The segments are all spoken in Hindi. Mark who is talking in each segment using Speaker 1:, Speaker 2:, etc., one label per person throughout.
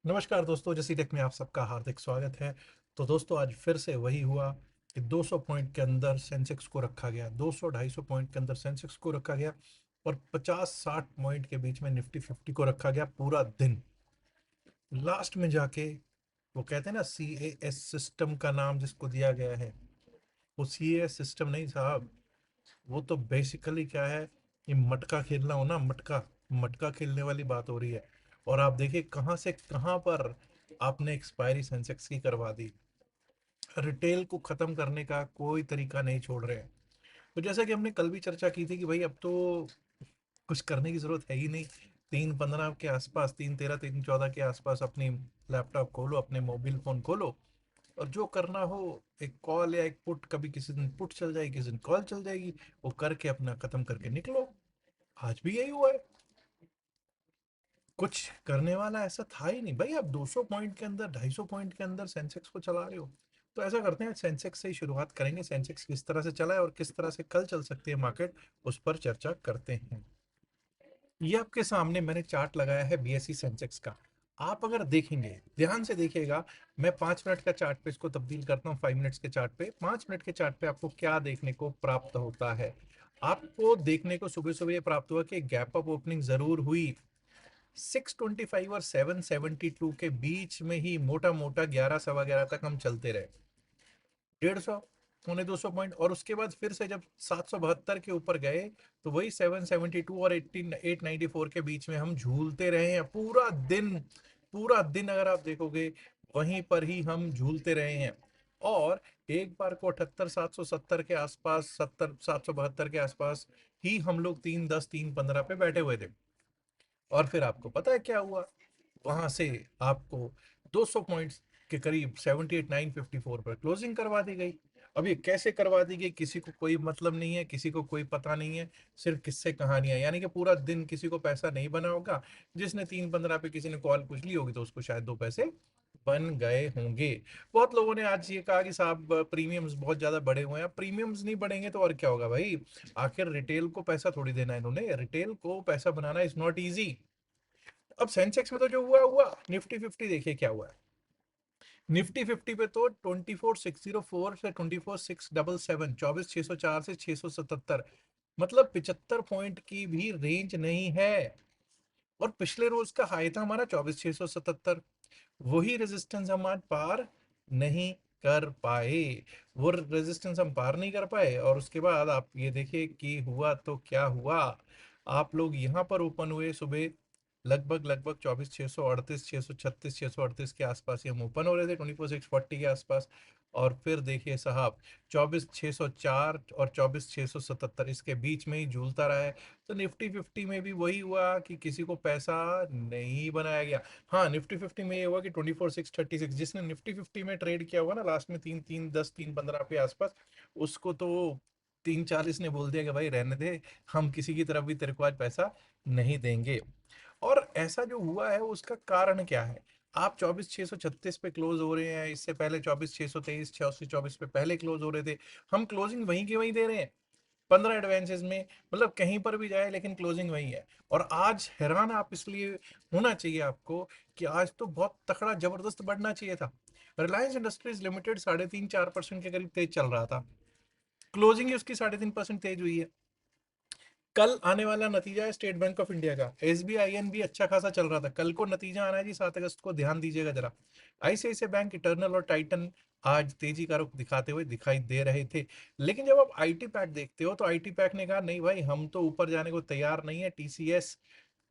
Speaker 1: नमस्कार दोस्तों, जैसी टेक में आप सबका हार्दिक स्वागत है। तो दोस्तों, आज फिर से वही हुआ कि 200 पॉइंट के अंदर सेंसेक्स को रखा गया। 200-250 पॉइंट के अंदर सेंसेक्स को रखा गया और 50-60 पॉइंट के बीच में निफ्टी 50 को रखा गया पूरा दिन। लास्ट में जाके वो कहते हैं ना, CAS सिस्टम का नाम जिसको दिया गया है, वो CAS सिस्टम नहीं साहब। वो तो बेसिकली क्या है, ये मटका खेलना हो ना, मटका मटका खेलने वाली बात हो रही है। और आप देखिए कहाँ से कहाँ पर आपने एक्सपायरी सेंसेक्स की करवा दी। रिटेल को खत्म करने का कोई तरीका नहीं छोड़ रहे हैं। तो जैसा कि हमने कल भी चर्चा की थी कि भाई अब तो कुछ करने की जरूरत है ही नहीं। 3:15 के आसपास, 3:13, 3:14 के आसपास अपनी लैपटॉप खोलो, अपने मोबाइल फोन खोलो और जो करना हो, एक कॉल या एक पुट, कभी किसी दिन पुट चल जाएगी, किसी दिन कॉल चल जाएगी, वो करके अपना खत्म करके निकलो। आज भी यही हुआ है। कुछ करने वाला ऐसा था ही नहीं भाई। आप 200 पॉइंट के अंदर, 250 पॉइंट के अंदर सेंसेक्स को चला रहे हो। तो ऐसा करते हैं, सेंसेक्स से ही शुरुआत करेंगे। सेंसेक्स किस तरह से चला है और किस तरह से कल चल सकती है मार्केट, उस पर चर्चा करते हैं। ये आपके सामने मैंने चार्ट लगाया है BSE सेंसेक्स का। आप अगर देखेंगे, ध्यान से देखिएगा। मैं 5 मिनट का चार्ट पे इसको तब्दील करता हूँ 5 मिनट्स के चार्ट पे। 5 मिनट के चार्ट पे आपको क्या देखने को प्राप्त होता है? आपको देखने को सुबह सुबह ये प्राप्त हुआ कि गैप अप ओपनिंग जरूर हुई। 625 और 772 के बीच में ही मोटा मोटा 11 सवा 11 तक हम चलते रहे। 150, 200 पॉइंट, और उसके बाद फिर से जब 772 के ऊपर गए तो वही 772 और 894 के बीच में हम झूलते रहे हैं पूरा दिन। पूरा दिन अगर आप देखोगे, वहीं पर ही हम झूलते रहे हैं। और एक बार को 78 770 के आसपास, 70 772 के आसपास ही हम लोग 3:10 3:15 पे बैठे हुए थे। और फिर आपको पता है क्या हुआ? वहां से आपको 200 पॉइंट्स के करीब 78,954 पर क्लोजिंग करवा दी गई। अब ये कैसे करवा दी गई, किसी को कोई मतलब नहीं है, किसी को कोई पता नहीं है। सिर्फ किस्से कहानियां, यानी कि पूरा दिन किसी को पैसा नहीं बना होगा। जिसने 3:15 पे किसी ने कॉल पूछ ली होगी तो उसको शायद 2 पैसे बन गए होंगे। बहुत लोगों ने आज ये कहा कि साहब प्रीमियम्स बहुत ज्यादा बढ़े हुए हैं। प्रीमियम्स नहीं बढ़ेंगे तो और क्या होगा भाई? आखिर रिटेल को पैसा थोड़ी देना है इन्होंने। रिटेल को पैसा बनाना इज नॉट इजी। अब सेंसेक्स में तो जो हुआ हुआ, निफ्टी 50 देखिए क्या हुआ है। निफ्टी 50 पे तो 24,604 से 24,677, 24,604 से 677, मतलब 75 पॉइंट की भी रेंज नहीं है। और पिछले रोज का हाई था हमारा 24,677। वही रेजिस्टेंस हम आज पार नहीं कर पाए। वो रेजिस्टेंस हम पार नहीं कर पाए और उसके बाद आप ये देखिए कि हुआ तो क्या हुआ। आप लोग यहाँ पर ओपन हुए सुबह, लगभग लगभग 24,638, 636, 638 के आसपास ही हम ओपन हो रहे थे, 24,640 के आसपास। और फिर देखिए साहब, 24,604 और 24,677 इसके बीच में ही झूलता रहा है। तो निफ्टी 50 में भी वही हुआ कि किसी को पैसा नहीं बनाया गया। हाँ, निफ्टी 50 में ये हुआ कि 24,636, जिसने निफ्टी 50 में ट्रेड किया होगा ना लास्ट में 3-3-10 3:15 के आसपास, उसको तो 3:40 ने बोल दिया कि भाई रहने दे, हम किसी की तरफ भी तेरे को आज पैसा नहीं देंगे। और ऐसा जो हुआ है उसका कारण क्या है? आप 24,636 पे क्लोज हो रहे हैं, इससे पहले 24,623, 624 पे पहले क्लोज हो रहे थे। हम क्लोजिंग वहीं की वहीं दे रहे हैं 15 एडवांसेस में। मतलब कहीं पर भी जाए लेकिन क्लोजिंग वही है। और आज हैरान आप इसलिए होना चाहिए आपको कि आज तो बहुत तकड़ा जबरदस्त बढ़ना चाहिए था। रिलायंस इंडस्ट्रीज लिमिटेड 3.5-4% के करीब तेज चल रहा था। क्लोजिंग ही उसकी 3.5% तेज हुई है। कल आने वाला नतीजा है स्टेट बैंक ऑफ इंडिया का। SBIN भी अच्छा खासा चल रहा था। कल को नतीजा आना है जी 7 अगस्त को, ध्यान दीजिएगा जरा। ICICI बैंक, इटर्नल और टाइटन आज तेजी का रुख दिखाते हुए दिखाई दे रहे थे। लेकिन जब आप IT पैक देखते हो तो IT पैक ने कहा नहीं भाई, हम तो ऊपर जाने को तैयार नहीं है। TCS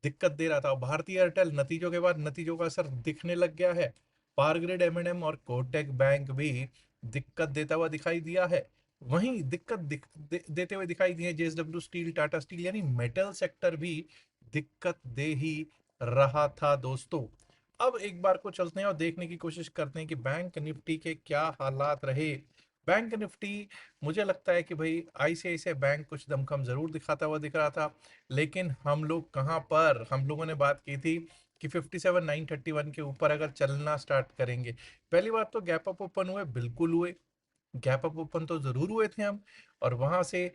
Speaker 1: दिक्कत दे रहा था। भारतीय एयरटेल नतीजों के बाद नतीजों का असर दिखने लग गया है। पारग्रिड, M&M और कोटक बैंक भी दिक्कत देता हुआ दिखाई दिया है। वहीं दिक्कत देते हुए दिखाई दिए JSW स्टील, टाटा स्टील, यानी मेटल सेक्टर भी दिक्कत दे ही रहा था दोस्तों। अब एक बार को चलते हैं और देखने की कोशिश करते हैं कि बैंक निफ्टी के क्या हालात रहे। बैंक निफ्टी, मुझे लगता है कि भाई ICICI बैंक कुछ दमखम जरूर दिखाता हुआ दिख रहा था। लेकिन हम लोग कहाँ पर, हम लोगों ने बात की थी कि 57,931 के ऊपर अगर चलना स्टार्ट करेंगे। पहली बात तो गैप अप ओपन हुए, बिल्कुल हुए। गैप अप ओपन तो जरूर हुए थे हम। और वहां से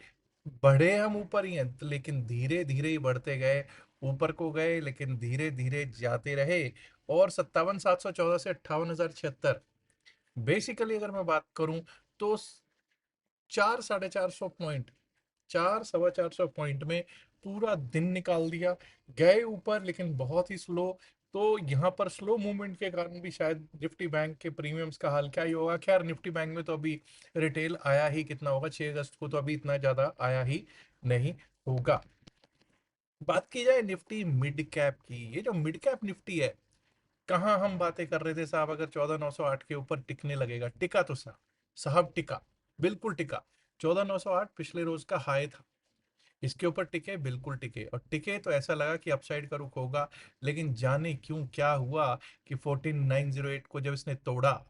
Speaker 1: बढ़े हम ऊपर ही हैं, लेकिन धीरे धीरे ही बढ़ते गए। ऊपर को गए लेकिन धीरे धीरे जाते रहे। और 57,714 से 58,076। बेसिकली अगर मैं बात करूं तो 400-450 पॉइंट, 400-450 पॉइंट में पूरा दिन निकाल दिया। गए ऊपर लेकिन बहुत ही स्लो। तो यहाँ पर स्लो मूवमेंट के कारण भी शायद निफ्टी बैंक के प्रीमियम्स का हाल क्या ही होगा। खैर निफ्टी बैंक में तो अभी रिटेल आया ही कितना होगा, 6 अगस्त को, तो अभी इतना ज्यादा आया ही नहीं होगा। बात की जाए निफ्टी मिड कैप की, ये जो मिड कैप निफ्टी है, कहाँ हम बातें कर रहे थे साहब, अगर 14,908 के ऊपर टिकने लगेगा, टिका तो साहब, साहब टिका, बिल्कुल टिका। 14,908 पिछले रोज का हाई था, इसके ऊपर टिके, बिल्कुल टिके, और टिके तो ऐसा लगा कि अपसाइड का रुख होगा। लेकिन जाने क्यों क्या हुआ कि 14,908 को जब इसने तोड़ा,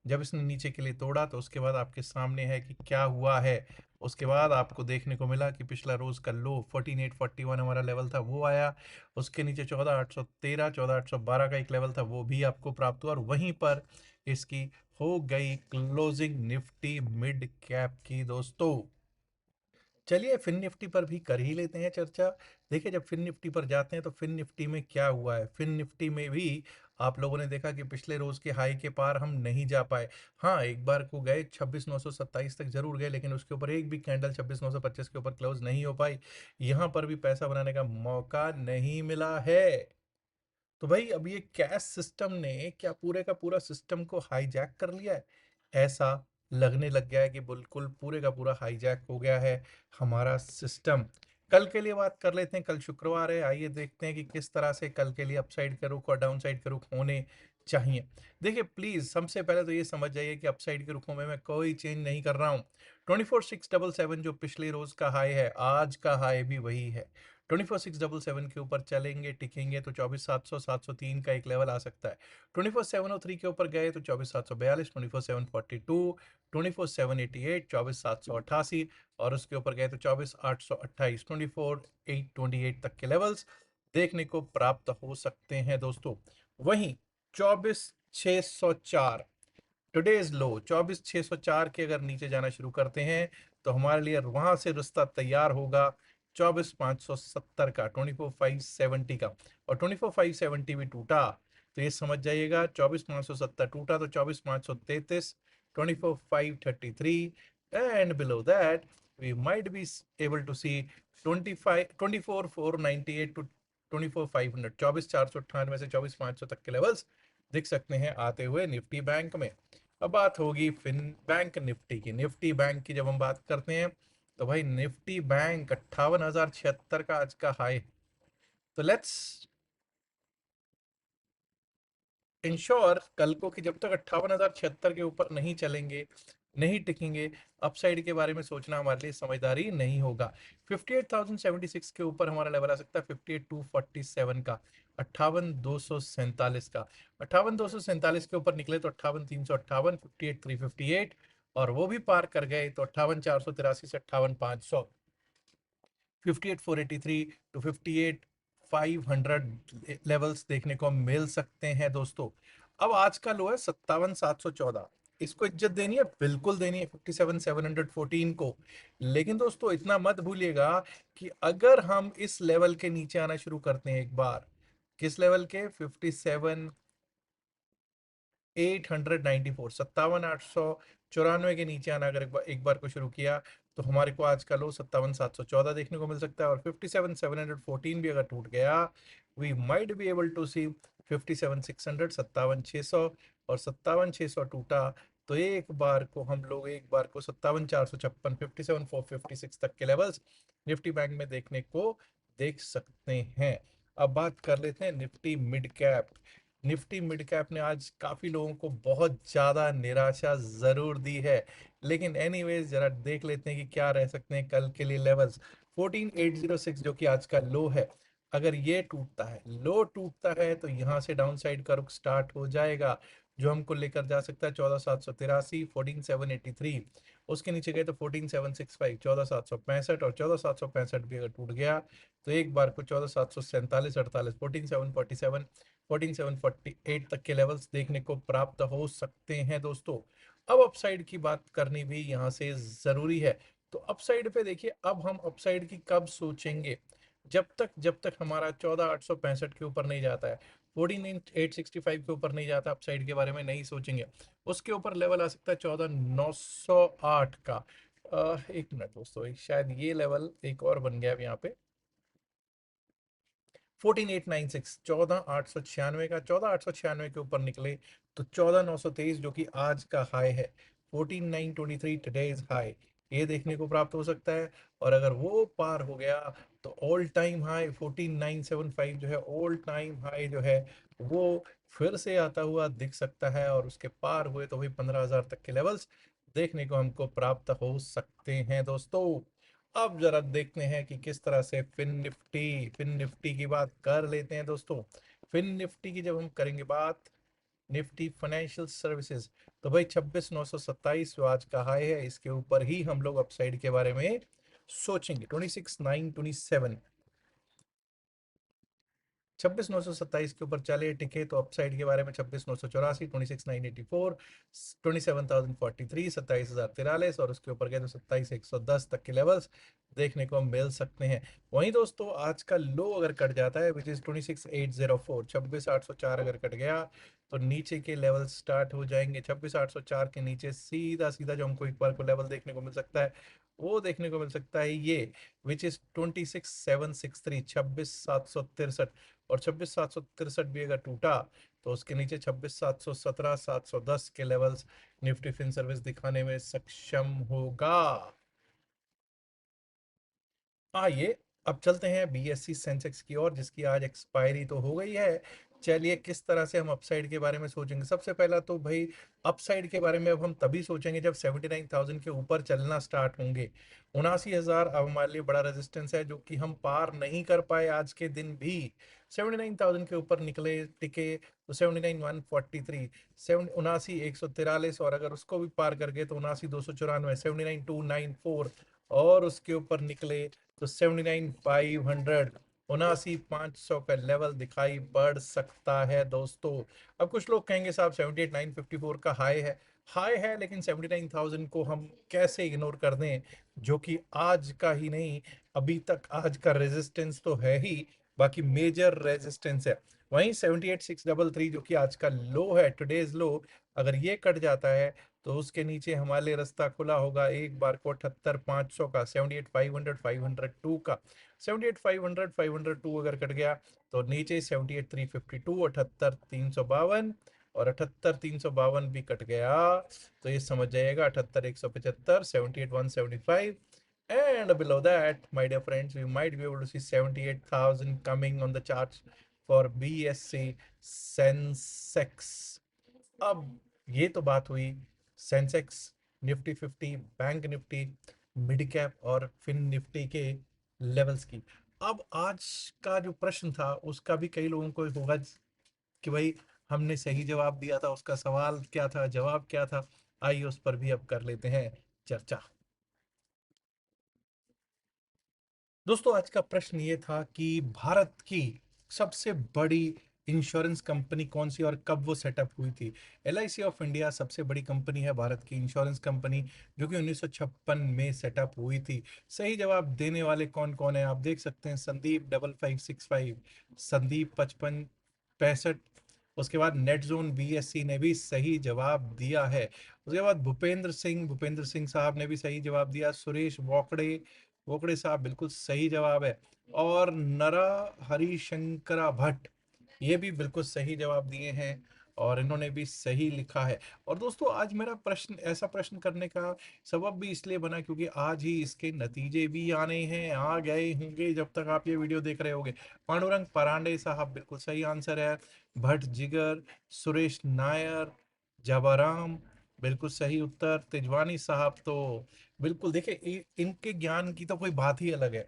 Speaker 1: जब इसने नीचे के लिए तोड़ा, तो उसके बाद आपके सामने है कि क्या हुआ है। उसके बाद आपको देखने को मिला कि पिछला रोज का लो 14,841 हमारा लेवल था, वो आया। उसके नीचे 14,813, 14,812 का एक लेवल था, वो भी आपको प्राप्त हुआ, और वहीं पर इसकी हो गई क्लोजिंग निफ्टी मिड कैप की दोस्तों। चलिए फिन निफ्टी पर भी कर ही लेते हैं चर्चा। देखिए जब फिन निफ्टी पर जाते हैं तो फिन निफ्टी में क्या हुआ है, फिन निफ्टी में भी आप लोगों ने देखा कि पिछले रोज के हाई के पार हम नहीं जा पाए। हाँ एक बार को गए 26,927 तक जरूर गए, लेकिन उसके ऊपर एक भी कैंडल 26,925 के ऊपर क्लोज नहीं हो पाई। यहाँ पर भी पैसा बनाने का मौका नहीं मिला है। तो भाई अब ये कैश सिस्टम ने क्या पूरे का पूरा सिस्टम को हाईजैक कर लिया है, ऐसा लगने लग गया है कि बिल्कुल पूरे का पूरा हाईजैक हो गया है हमारा सिस्टम। कल के लिए बात कर लेते हैं, कल शुक्रवार है, आइए देखते हैं कि किस तरह से कल के लिए अपसाइड का रुख और डाउन साइड का रुख होने चाहिए। देखिए प्लीज सबसे पहले तो ये समझ जाइए कि अपसाइड के रुखों में मैं कोई चेंज नहीं कर रहा हूँ। 24,677 जो पिछले रोज का हाई है, आज का हाई भी वही है। 24,677 के ऊपर चलेंगे टिकेंगे तो 24,700 703 का एक लेवल आ सकता है। 24,703 के ऊपर गए तो 24,742, 24,742, 24,788, 24,788, और उसके ऊपर गए तो 24,828, 24,828 तक के लेवल्स देखने को प्राप्त हो सकते हैं दोस्तों। वहीं 24,604 टुडेज लो, 24,604 के अगर नीचे जाना शुरू करते हैं तो हमारे लिए वहां से रास्ता तैयार होगा 24,570 का, 24,570 का। और 24,570 भी टूटा तो ये समझ जाइएगा, 24,570 टूटा तो 24,533, 24,533, and below that we might be able to see 24,498 to 24,500, 24,498 से 24,500 तक के लेवल्स दिख सकते हैं आते हुए निफ्टी बैंक में। अब बात होगी फिन बैंक निफ्टी की। निफ्टी बैंक की जब हम बात करते हैं तो भाई निफ्टी बैंक 58,076 का आज का हाई। तो लेट्स इंश्योर कल को कि जब तक 58,076 के ऊपर नहीं चलेंगे, नहीं टिकेंगे, अपसाइड के बारे में सोचना हमारे लिए समझदारी नहीं होगा। 58,076 के ऊपर हमारा लेवल आ सकता है 58,247 का, 58,247 का। 58,247 के ऊपर निकले तो 58,358, 58,358, और वो भी पार कर गए तो 58,483 से 58,500, 58,483 टू 58,500 लेवल्स देखने को मिल सकते हैं दोस्तों। अब आज का लो है 57,714, इसको इज्जत देनी है, बिल्कुल देनी है 57,714 को। लेकिन दोस्तों इतना मत भूलिएगा कि अगर हम इस लेवल के नीचे आना शुरू करते हैं एक बार, किस लेवल के, 57,894, 57,894 के नीचे आना अगर एक बार को शुरू किया तो हमारे को आज का लो 57,714 देखने को मिल सकता है। और 57,714 भी अगर टूट गया, we might be able to see 57,600, 57,600, और 57,600 टूटा तो एक बार को हम लोग, एक बार को 57,456, 57,456 तक के लेवल्स निफ्टी बैंक में देखने को देख सकते हैं। अब बात कर लेते हैं Nifty mid cap. Nifty mid cap ने आज काफी लोगों को बहुत ज्यादा निराशा जरूर दी है, लेकिन एनीवेज जरा देख लेते हैं कि क्या रह सकते हैं कल के लिए लेवल्स। 14,806 जो कि आज का लो है, अगर ये टूटता है, लो टूटता है, तो यहाँ से डाउन साइड का रुख स्टार्ट हो जाएगा, जो हमको लेकर जा सकता है 14,783, 14,783। उसके नीचे गए तो 14,765, 14,765, और 14,765 भी अगर टूट गया तो एक बार को 14,747, 48, 14,747, 14,748 तक के लेवल्स देखने को प्राप्त हो सकते हैं दोस्तों। अब अपसाइड की बात करनी भी यहाँ से जरूरी है। तो अपसाइड पे देखिए, अब हम अपसाइड की कब सोचेंगे, जब तक हमारा 14,865 के ऊपर नहीं जाता है। 14,865 के ऊपर नहीं जाता, अपसाइड के बारे में नहीं सोचेंगे। उसके ऊपर लेवल आ सकता है 14,908 का। एक मिनट दोस्तों, शायद ये लेवल एक और बन गया अब यहाँ पे, 14,896, 14,896 का, 14,896 के ऊपर निकले तो 14,923 जो कि आज का हाई है, 14,923 टुडेज हाई, ये देखने को प्राप्त हो सकता है। और अगर वो पार हो गया तो ऑल टाइम हाई 14,975 जो है, ऑल टाइम हाई जो है वो फिर से आता हुआ दिख सकता है, और उसके पार हुए तो वही 15,000 तक के लेवल्स देखने को हमको प्राप्त हो सकते हैं दोस्तों। अब जरा देखते हैं कि किस तरह से फिन निफ्टी की बात कर लेते हैं दोस्तों। फिन निफ्टी की जब हम करेंगे बात, निफ्टी फाइनेंशियल सर्विसेज, तो भाई 26,927 जो आज का हाई है, इसके ऊपर ही हम लोग अपसाइड के बारे में सोचेंगे। 26,927, 26,927 के ऊपर चले टिके तो अपसाइड के बारे में 26,984, 26,984, 27,043, 27,043, और उसके ऊपर गए तो 27,110 तक के लेवल्स देखने को मिल सकते हैं। वहीं दोस्तों आज का लो अगर कट जाता है विच इज 26,804, 26,804 अगर कट गया तो नीचे के लेवल स्टार्ट हो जाएंगे। 26,804 के नीचे सीधा सीधा जो हमको एक बार को लेवल देखने को मिल सकता है, वो देखने को मिल सकता है ये, विच इज 26,763, 26,763। और 26,763 भी अगर टूटा तो उसके नीचे 26,717, 710 के लेवल्स निफ्टी फिन सर्विस दिखाने में सक्षम होगा। आइए अब चलते हैं बीएससी सेंसेक्स की ओर, जिसकी आज एक्सपायरी तो हो गई है। चलिए किस तरह से हम अपसाइड के बारे में सोचेंगे। सबसे पहला तो भाई अपसाइड के बारे में अब हम तभी सोचेंगे जब 79,000 के ऊपर चलना स्टार्ट होंगे। 79,000 अब हमारे लिए बड़ा रेजिस्टेंस है, जो कि हम पार नहीं कर पाए आज के दिन भी। 79,000 के ऊपर निकले टिके तो 79,143, 79,143, और अगर उसको भी पार कर गए तो 79,294, 79,294, और उसके ऊपर निकले तो 79,500, 79,500 का लेवल दिखाई पड़ सकता है दोस्तों। अब कुछ लोग कहेंगे साहब 78,954 का हाई है, लेकिन 79,000 को हम कैसे इग्नोर कर दें, जो कि आज का ही नहीं, अभी तक आज का रेजिस्टेंस तो है ही, बाकी मेजर रेजिस्टेंस है। वहीं 78,633 जो कि आज का लो है, टुडेज लो, अगर ये कट जाता है तो उसके नीचे हमारे लिए रास्ता खुला होगा एक बार को 78,500 का, 78,500, 502 का। 78,500, 502 अगर कट गया तो नीचे 78,352, 78,352, और 78,352 भी कट गया तो ये समझ जाइएगा 78,175, 78,175, and below that my dear friends we might be able to see 78,000 coming on the charts for BSC Sensex। अब ये तो बात हुई Sensex, Nifty 50, bank Nifty, mid cap और फिन निफ्टी के लेवल्स की। अब आज का जो प्रश्न था उसका भी कई लोगों को होगा कि भाई हमने सही जवाब दिया था, उसका सवाल क्या था, जवाब क्या था। आइए उस पर भी अब कर लेते हैं चर्चा। दोस्तों आज का प्रश्न ये था कि भारत की सबसे बड़ी इंश्योरेंस कंपनी कौन सी और कब वो सेटअप हुई थी। एलआईसी ऑफ इंडिया सबसे बड़ी कंपनी है, भारत की इंश्योरेंस कंपनी, जो कि 1956 में सेटअप हुई थी। सही जवाब देने वाले कौन कौन है आप देख सकते हैं, संदीप 5565, संदीप 5565, उसके बाद नेट जोन बीएससी ने भी सही जवाब दिया है। उसके बाद भूपेंद्र सिंह साहब ने भी सही जवाब दिया। सुरेश वोकड़े वोकड़े साहब बिल्कुल सही जवाब है। और नरा हरिशंकरा भट्ट, ये भी बिल्कुल सही जवाब दिए हैं, और इन्होंने भी सही लिखा है। और दोस्तों आज मेरा प्रश्न, ऐसा प्रश्न करने का सबब भी इसलिए बना क्योंकि आज ही इसके नतीजे भी आने हैं, आ गए होंगे जब तक आप ये वीडियो देख रहे होंगे। पांडुरंग परांडे साहब बिल्कुल सही आंसर है। भट्ट जिगर, सुरेश नायर, जबाराम, बिल्कुल सही उत्तर। तेजवानी साहब तो बिल्कुल, देखिए इनके ज्ञान की तो कोई बात ही अलग है।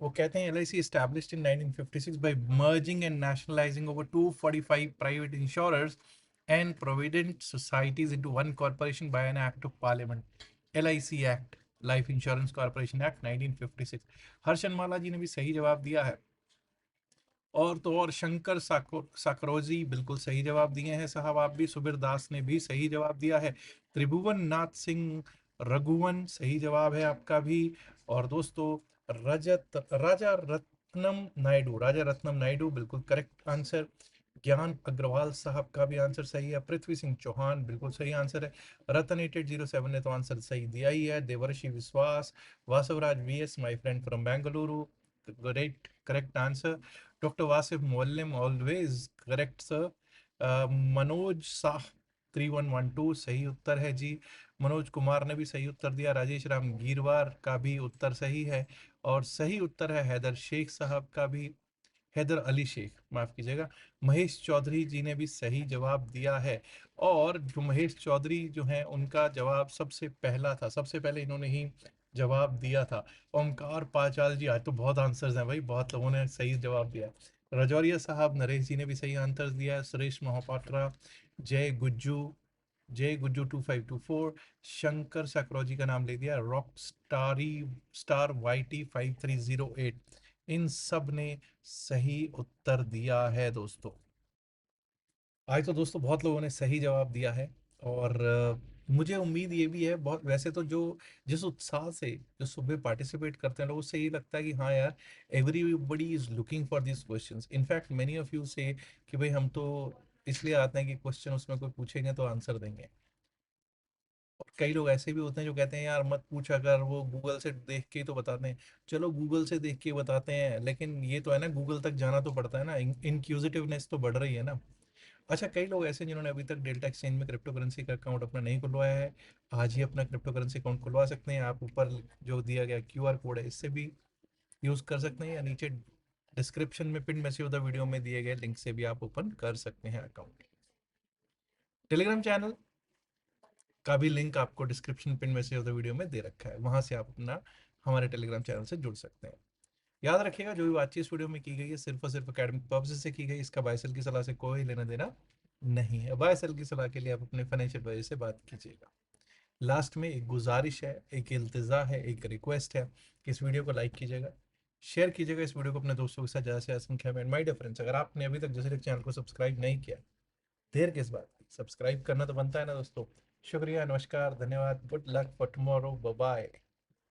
Speaker 1: वो कहते हैं LIC established in 1956 by merging and nationalizing over 245 private insurers and provident societies into one corporation by an act of parliament, LIC Act, Life Insurance Corporation Act 1956। Harshan Mala ji ने भी सही जवाब दिया है। और तो और शंकर साकरोजी बिल्कुल सही जवाब दिए हैं साहब आप भी। सुबीर दास ने भी सही जवाब दिया है। त्रिभुवन नाथ सिंह रघुवन सही जवाब है आपका भी। और दोस्तों राजा रत्नम नायडू बिल्कुल करेक्ट आंसर। ज्ञान अग्रवाल साहब का भी आंसर सही है। पृथ्वी सिंह चौहान बिल्कुल सही आंसर है। रतन 8807 ने तो आंसर सही दिया ही है। Devarshi Vishwas, Vasavaraj VS, my friend from Bengaluru, great correct answer. Doctor Wasif Mollim, always correct sir. Manoj Shah 3112 सही उत्तर है जी। मनोज कुमार ने भी सही उत्तर दिया। राजेश राम गीरवार का भी उत्तर सही है। और सही उत्तर है हैदर शेख साहब का भी, हैदर अली शेख माफ कीजिएगा। महेश चौधरी जी ने भी सही जवाब दिया है। और जो महेश चौधरी जो है उनका जवाब सबसे पहला था, सबसे पहले इन्होंने ही जवाब दिया था। ओमकार पांचाल जी, आज तो बहुत आंसर्स हैं भाई, बहुत लोगों ने सही जवाब दिया। रजौरिया साहब नरेश जी ने भी सही आंसर दिया है। सुरेश मोहपात्रा, जय गुज्जू, जय गुज्जू 2524, शंकर सकरोजी का नाम ले दिया, रॉक स्टारी स्टार वाईटी 5308, इन सब ने सही उत्तर दिया है दोस्तों। आज तो दोस्तों बहुत लोगों ने सही जवाब दिया है। और मुझे उम्मीद ये भी है बहुत, वैसे तो जो जिस उत्साह से जो सुबह पार्टिसिपेट करते हैं लोग, उससे ये लगता है कि हाँ यार, everybody is looking for this questions. In fact many of you से कि भाई हम तो इसलिए आते हैं कि क्वेश्चन उसमें कोई पूछेंगे तो आंसर देंगे। और कई लोग ऐसे भी होते हैं जो कहते हैं यार मत पूछा कर, वो गूगल से देख के ही तो बताते हैं। चलो गूगल से देख के बताते हैं, लेकिन ये तो है ना, गूगल तक जाना तो पड़ता है ना, इंक्यूजिटिवनेस तो बढ़ रही है ना। अच्छा, कई लोग ऐसे हैं जिन्होंने अभी तक डेल्टा एक्सचेंज में क्रिप्टो करेंसी का अकाउंट अपना नहीं खुलवाया है, आज ही अपना क्रिप्टो करेंसी अकाउंट खुलवा सकते हैं आप। ऊपर जो दिया गया क्यूआर कोड है, इससे भी यूज कर सकते हैं, या नीचे डिस्क्रिप्शन में पिन मैसेज होता वीडियो में दिए गए लिंक से भी आप ओपन कर सकते हैं अकाउंट। टेलीग्राम चैनल का भी लिंक आपको डिस्क्रिप्शन पिन मैसेज होता वीडियो में दे रखा है, वहां से आप अपना हमारे टेलीग्राम चैनल से जुड़ सकते हैं। याद रखिएगा, जो भी बातचीत इस वीडियो में की गई है सिर्फ और सिर्फ अकेडमिक पर्पज से की गई, इसका बाय सेल की सलाह से कोई लेना देना नहीं है। बाय सेल की सलाह के लिए आप अपने फाइनेंशियल एडवाइजर से बात कीजिएगा। लास्ट में एक गुजारिश है, एक इल्तिजा है, एक रिक्वेस्ट है कि इस वीडियो को लाइक कीजिएगा, शेयर कीजिएगा इस वीडियो को अपने दोस्तों के साथ ज़्यादा से ज़्यादा संख्या में। माय डियर फ्रेंड्स, अगर आपने अभी तक जैसे चैनल को सब्सक्राइब नहीं किया, देर किस बात की, सब्सक्राइब करना तो बनता है ना दोस्तों। शुक्रिया, नमस्कार, धन्यवाद, good luck for tomorrow, bye bye.